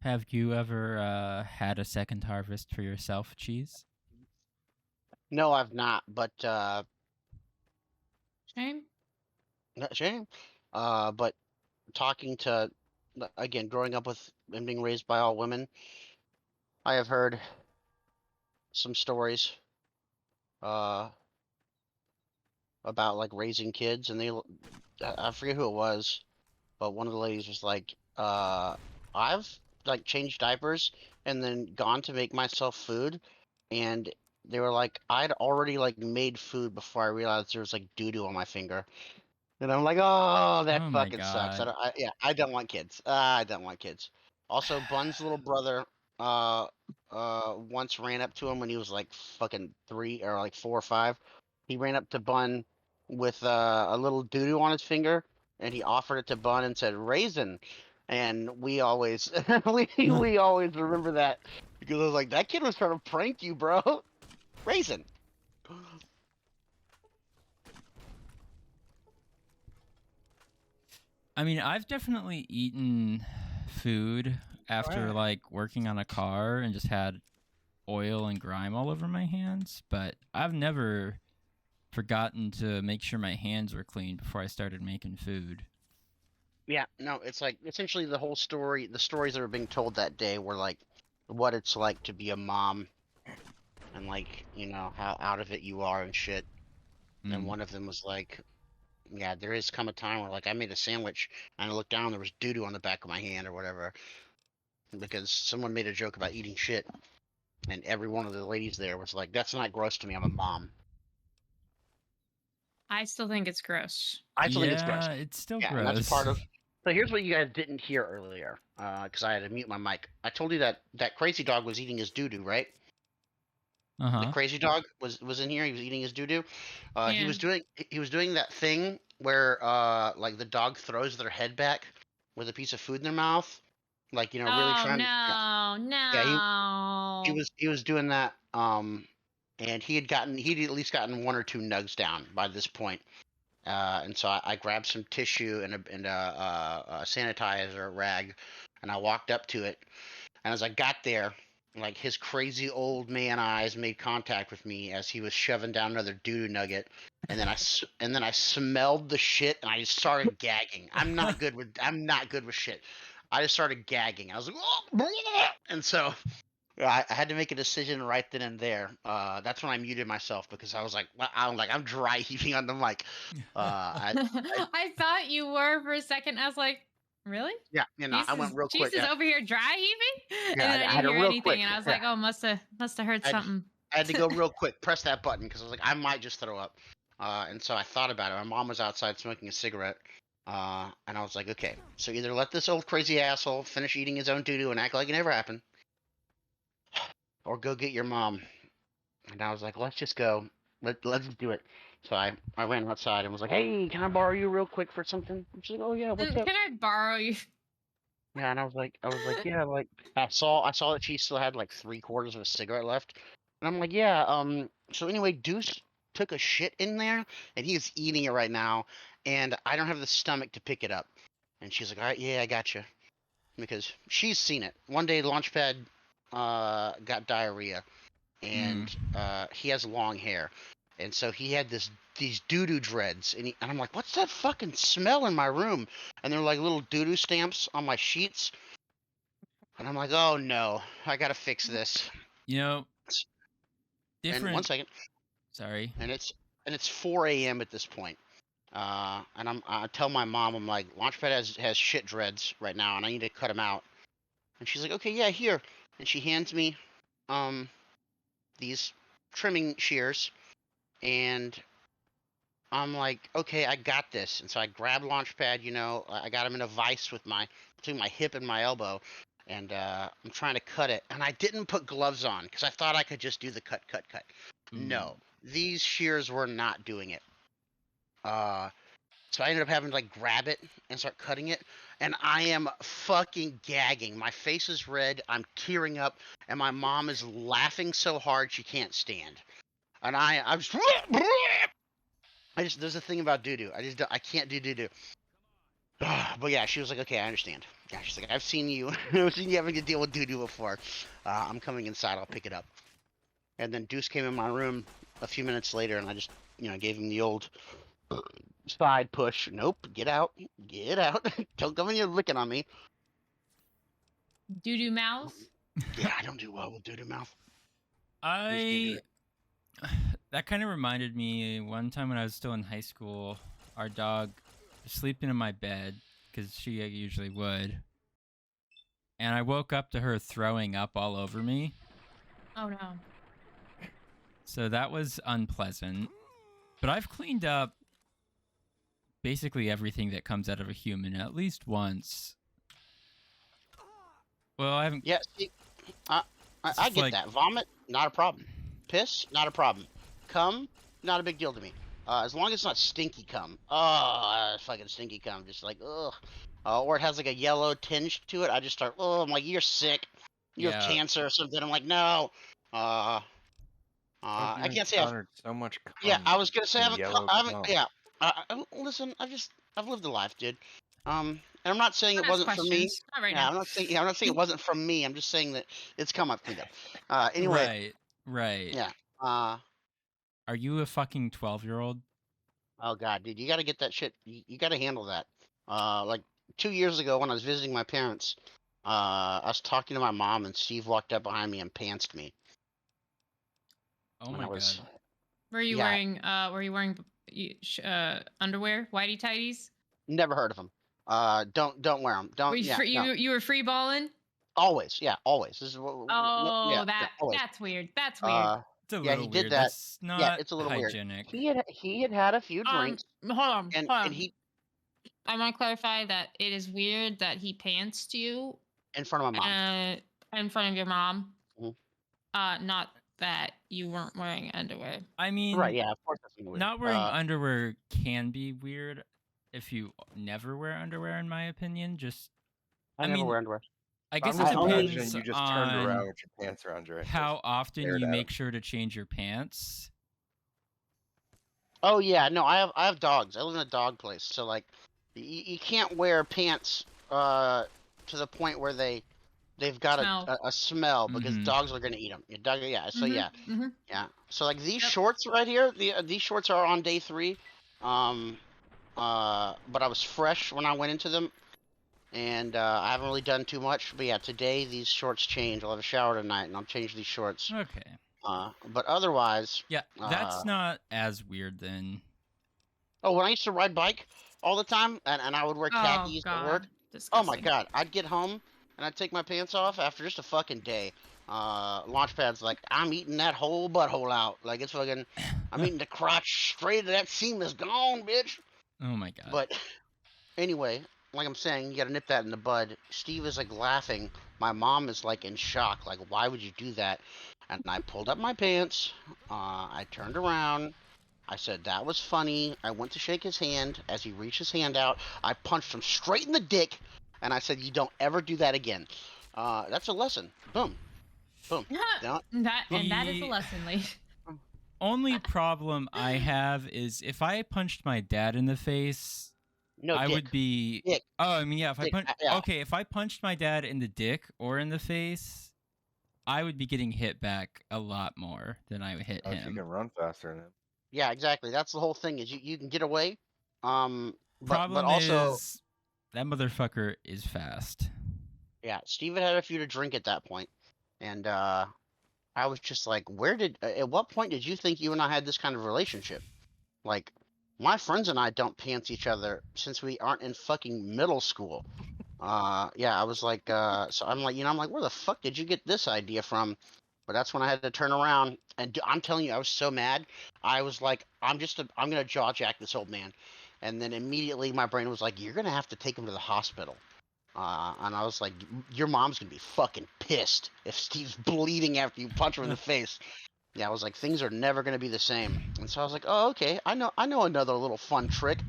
Have you ever had a second harvest for yourself, cheese? No, I've not, but Shame. not shame. But talking to again, growing up with and being raised by all women, I have heard some stories uh about like raising kids, and I forget who it was, but one of the ladies was like, I've like changed diapers and then gone to make myself food, and they were like, I'd already like made food before I realized there was like doo doo on my finger. And I'm like, oh, that Oh my fucking sucks. god. Yeah, I don't want kids. I don't want kids. Also, Bun's little brother, uh, once ran up to him when he was like fucking 3 or like 4 or 5. He ran up to Bun with a little doo doo on his finger, and he offered it to Bun and said raisin. And we always, we always remember that because I was like, that kid was trying to prank you, bro. Raisin. I mean, I've definitely eaten food after Right. like working on a car and just had oil and grime all over my hands, but I've never forgotten to make sure my hands were clean before I started making food. Yeah, no, it's like essentially the whole story, the stories that were being told that day were like what it's like to be a mom and like, how out of it you are and shit. And Mm. one of them was like, yeah, there is come a time where like I made a sandwich and I looked down, there was doo doo on the back of my hand or whatever because someone made a joke about eating shit, and every one of the ladies there was like, that's not gross to me, I'm a mom. I still think it's gross. I still think it's gross. Yeah, it's still Yeah, and that's gross. part of. So here's what you guys didn't hear earlier, because I had to mute my mic. I told you that that crazy dog was eating his doo doo, right? The Uh-huh. crazy dog was in here. He was eating his doo doo. He Yeah. was doing that thing where like the dog throws their head back with a piece of food in their mouth, like really Oh trying. Yeah, no, yeah. He no. was doing that. And he'd at least gotten one or two nugs down by this point. And so I grabbed some tissue and a sanitizer rag, and I walked up to it. And as I got there, like his crazy old man eyes made contact with me as he was shoving down another doo doo nugget, and then I smelled the shit and I just started gagging. I'm not good with shit. I just started gagging. I was like, oh, and so I had to make a decision right then and there. That's when I muted myself because I was like, I'm dry heaving on the mic. I I thought you were for a second. I was like, really? Yeah, I went real Cheese quick. is over here dry heaving? And Yeah, then I I didn't had a hear real anything. quick. And I was Yeah, like, oh, must have heard I something. I had to go real quick, press that button because I was like, I might just throw up. And so I thought about it. My mom was outside smoking a cigarette. And I was like, okay, so either let this old crazy asshole finish eating his own doo doo and act like it never happened, or go get your mom. And I was like, let's just go. Let's do it. So I ran outside and was like, hey, can I borrow you real quick for something? She's like, oh yeah, what's up? Can I borrow you? Yeah, and I was like, yeah, like I saw that she still had like 3/4 of a cigarette left, and I'm like, yeah, so anyway, Deuce took a shit in there, and he is eating it right now, and I don't have the stomach to pick it up. And she's like, all right, yeah, I got you, because she's seen it. One day, Launchpad got diarrhea, Mm. and he has long hair, and so he had these doo doo dreads, and I'm like, what's that fucking smell in my room? And they're like little doo doo stamps on my sheets, and I'm like, oh no, I gotta fix this. You know, And one different. second, Sorry. and it's 4 a.m. at this point. And I tell my mom, I'm like, Launchpad has shit dreads right now, and I need to cut them out. And she's like, okay, yeah, here. And she hands me um these trimming shears, and I'm like, okay, I got this. And so I grab Launchpad, I got him in a vise between my hip and my elbow, and I'm trying to cut it. And I didn't put gloves on because I thought I could just do the cut, cut, cut. Ooh. No, these shears were not doing it. Uh, so I ended up having to like grab it and start cutting it, and I am fucking gagging. My face is red. I'm tearing up, and my mom is laughing so hard she can't stand. And I'm just there's a thing about doo doo. I can't do doo doo. But yeah, she was like, okay, I understand. Yeah, she's like, I've seen you, I've seen you having to deal with doo doo before. I'm coming inside. I'll pick it up. And then Deuce came in my room a few minutes later, and I just, gave him the old side push. Nope, get out, get out. Don't come in here licking on me. Doo doo mouth. Yeah, I don't do well with doo doo mouth. I that kind of reminded me one time when I was still in high school, our dog was sleeping in my bed because she usually would, and I woke up to her throwing up all over me. Oh no. So that was unpleasant. But I've cleaned up basically everything that comes out of a human at least once. Well, I haven't. Yeah, see, I get like- that. Vomit, not a problem. Piss, not a problem. Cum, not a big deal to me. As long as it's not stinky cum. Oh, fucking stinky cum. Just like, ugh. Or it has like a yellow tinge to it. I just start, oh, I'm like, you're sick. You have Yeah. cancer or something. I'm like, no. I can't say I've. encountered so much cum. Yeah, I was gonna say I and haven't. yellow I haven't. cum. Yeah. Listen, I've lived a life, dude. And I'm not saying it Ask wasn't for me. questions. Not right Yeah, now. I'm not saying. Yeah, I'm not saying it wasn't from me. I'm just saying that it's come up cleaned up. Anyway. Right. Yeah. Are you a fucking 12-year-old? Oh god, dude, you got to get that shit. You got to handle that. Like 2 years ago when I was visiting my parents, I was talking to my mom and Steve walked up behind me and pantsed me. Oh when my I was, god. Were you Yeah. wearing underwear, whitey tighties? Never heard of him. Don't wear them. Don't. Were you Yeah. free, No. you were free balling? Always. Yeah. Always. This is what. Oh, Yeah. Always. that's weird. That's weird. It's a Yeah, little he did weird. that. That's not Yeah, it's a little hygienic. weird. He had a few drinks Hold on. and hold on. and he I want to clarify that it is weird that he pantsed you in front of my mom. in front of your mom. Mhm. Not that you weren't wearing underwear. I mean, Right. Yeah. Of course that's weird. not wearing underwear can be weird if you never wear underwear, in my opinion. Just, I I never mean, wear underwear. I guess I'm it imagining depends you just on turned around with your pants around your ankles. how often stared you at make him. sure to change your pants. Oh yeah, no, I have dogs. I live in a dog place, so like, you can't wear pants to the point where they've got Smell. a smell because Mhm. dogs are gonna eat them. Your dog, yeah. So yeah, Mm-hmm. yeah. So like these Yep. shorts right here, these shorts are on day 3. But I was fresh when I went into them, and I haven't really done too much. But yeah, today these shorts change. I'll have a shower tonight, and I'll change these shorts. Okay. But otherwise, Yeah, that's not as weird then. oh, when I used to ride bike all the time, and I would wear Oh khakis at work. god. Oh my Disgusting. god, I'd get home and I'd take my pants off after just a fucking day. Launchpad's like, I'm eating that whole butthole out. Like it's fucking, I'm eating the crotch straight to that seam is gone, bitch. Oh my god. But anyway, like I'm saying, you gotta nip that in the bud. Steve is like laughing. My mom is like in shock. Like, why would you do that? And I pulled up my pants. I turned around. I said, that was funny. I went to shake his hand. As he reached his hand out, I punched him straight in the dick. And I said, you don't ever do that again. That's a lesson. Boom. Boom. Don't- that is The- a lesson, Lee. Only problem I have is if I punched my dad in the face, No, I dick. would be. Dick. Oh, I mean, yeah. If I Dick, punch, yeah. okay, if I punched my dad in the dick or in the face, I would be getting hit back a lot more than I would hit Oh, you him. can run faster than him. Yeah, exactly. That's the whole thing is you can get away. But Problem also, is that motherfucker is fast. yeah, Steven had a few to drink at that point. And I was just like, at what point did you think you and I had this kind of relationship? Like, my friends and I don't pants each other since we aren't in fucking middle school. Yeah, I was like, so I'm like, I'm like, where the fuck did you get this idea from? But that's when I had to turn around, and I'm telling you, I was so mad. I was like, I'm gonna jaw jack this old man, and then immediately my brain was like, you're gonna have to take him to the hospital. And I was like, your mom's gonna be fucking pissed if Steve's bleeding after you punch her in the face. Yeah, I was like, things are never gonna be the same. And so I was like, oh, okay, I know another little fun trick.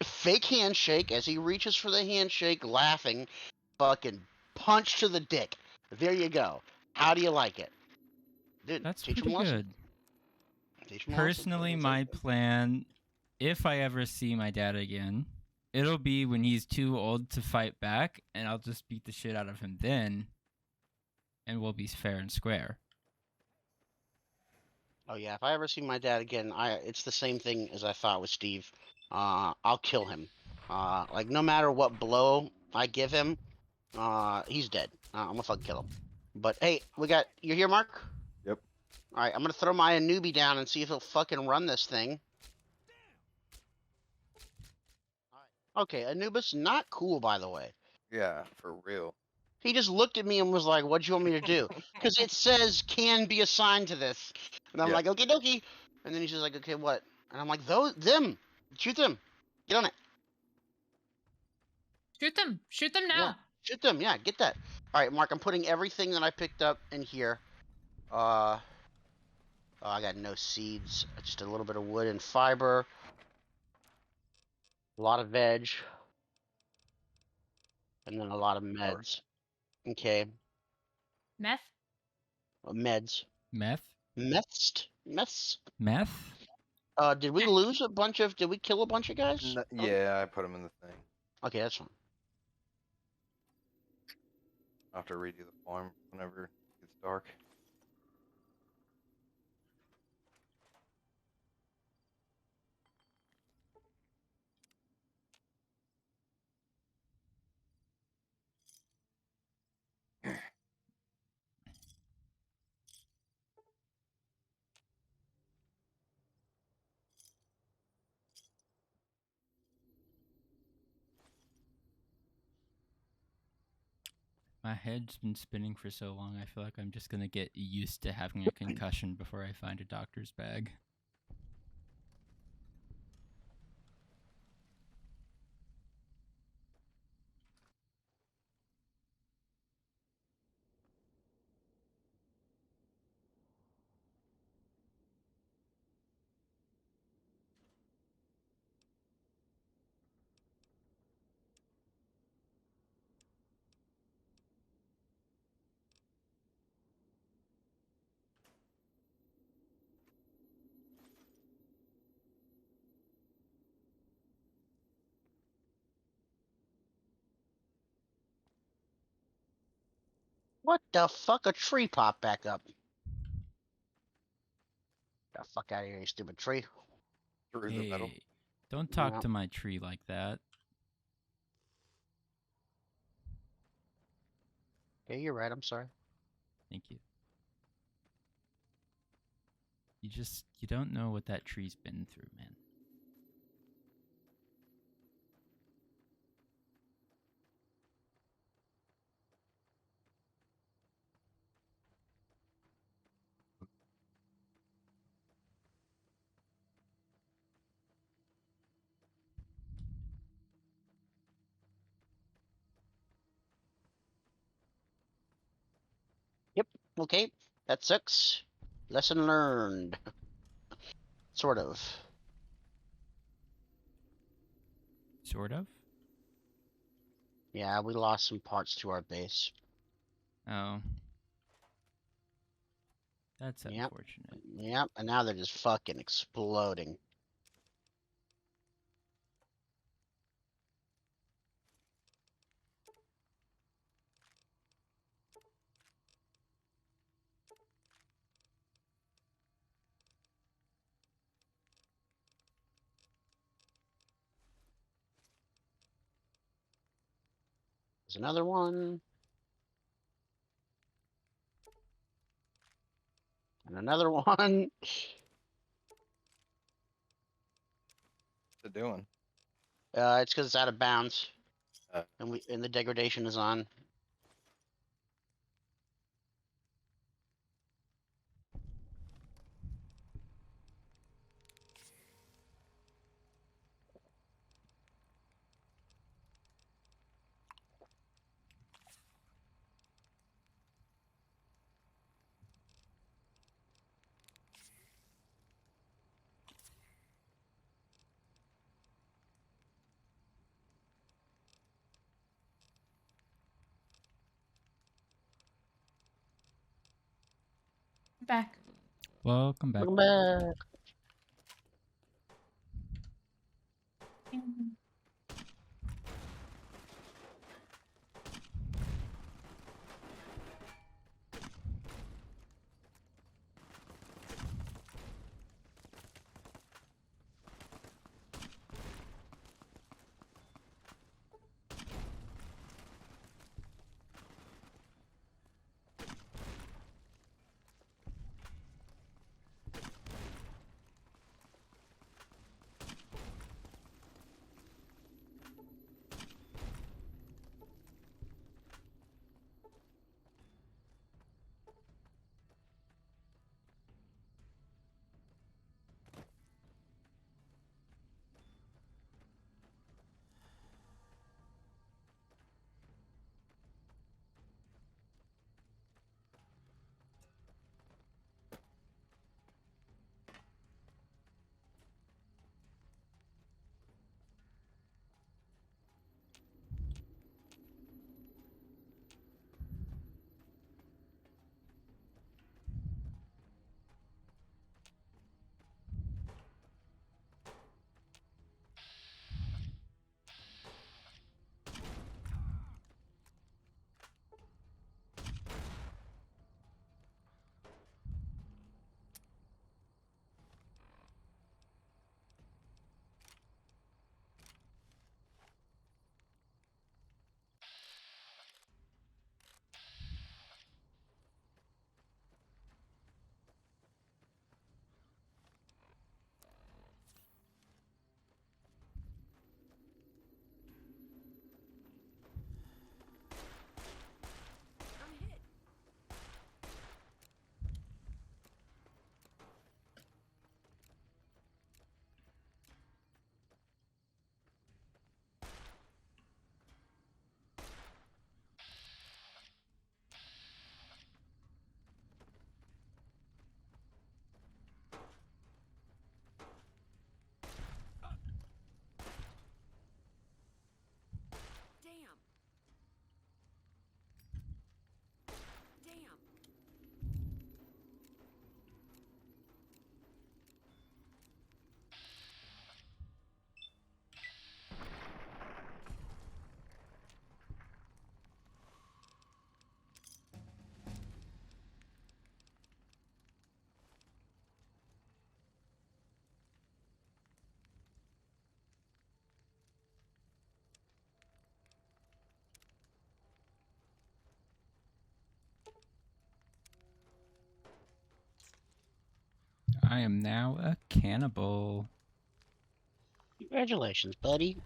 Fake handshake as he reaches for the handshake, laughing, fucking punch to the dick. There you go. How do you like it? Dude, That's teach pretty him a lesson. good. Teach him a lesson. Personally, That's my it. plan, if I ever see my dad again, it'll be when he's too old to fight back, and I'll just beat the shit out of him then, and we'll be fair and square. Oh yeah, if I ever see my dad again, it's the same thing as I thought with Steve. I'll kill him. Like no matter what blow I give him, he's dead. I'm gonna fucking kill him. But hey, you're here, Mark? Yep. All right, I'm gonna throw my newbie down and see if he'll fucking run this thing. Okay, Anubis, not cool, by the way. Yeah, for real. He just looked at me and was like, "What do you want me to do?" Because it says can be assigned to this, and I'm Yeah. like, "Okay, dokie." And then he's just like, "Okay, what?" And I'm like, "Them, shoot them, get on it, Shoot them. Shoot them yeah, now. shoot them, yeah, get that." All right, Mark, I'm putting everything that I picked up in here. Oh, I got no seeds, just a little bit of wood and fiber, a lot of veg, and then a lot of meds. Okay, Meth. meds, Meth? meths. Meth? Did we lose a bunch of? Did we kill a bunch of guys? Yeah, I put them in the thing. Okay, that's fine. I'll have to redo the farm whenever it gets dark. My head's been spinning for so long, I feel like I'm just gonna get used to having a concussion before I find a doctor's bag. What the fuck? A tree popped back up. The fuck out of here, you stupid tree. Through the metal. Hey, don't talk Yeah. to my tree like that. Okay, you're right. I'm sorry. Thank you. You don't know what that tree's been through, man. Yep. Okay, that sucks. Lesson learned. Sort of. Sort of? Yeah, we lost some parts to our base. Oh. That's Yep. unfortunate. Yep, and now they're just fucking exploding. There's another one. And another one. What's it doing? It's because it's out of bounds. Uh. And the degradation is on. Back. Welcome back. Welcome back. I am now a cannibal. Congratulations, buddy.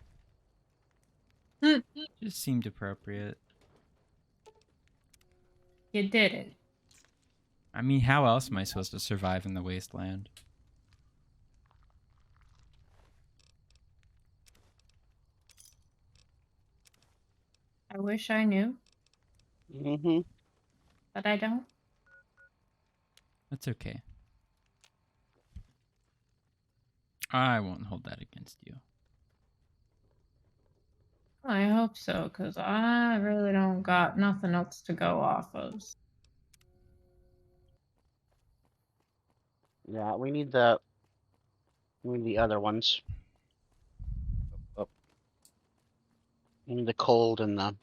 Just seemed appropriate. You did it. I mean, how else am I supposed to survive in the wasteland? I wish I knew, Mm-hmm. but I don't. That's okay. I won't hold that against you. I hope so, because I really don't got nothing else to go off of. Yeah, we need the other ones. Up. We need the cold and the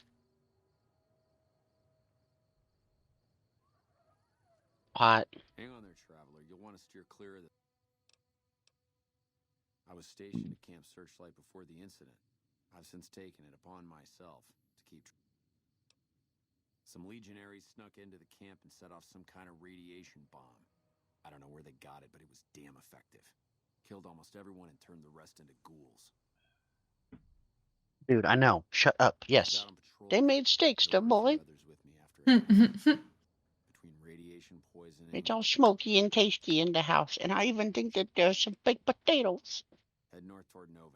hot. Hang on there, traveler. You'll want to steer clear of the... I was stationed at Camp Searchlight before the incident. I've since taken it upon myself to keep... Some legionaries snuck into the camp and set off some kind of radiation bomb. I don't know where they got it, but it was damn effective. Killed almost everyone and turned the rest into ghouls. Dude, I know. Shut up. I was Yes. out on patrol. They made steaks, There the were a few boy. others with me after it happened. Between radiation poisoning... It's all smoky and tasty in the house, and I even think that there's some baked potatoes. Head north toward Nova.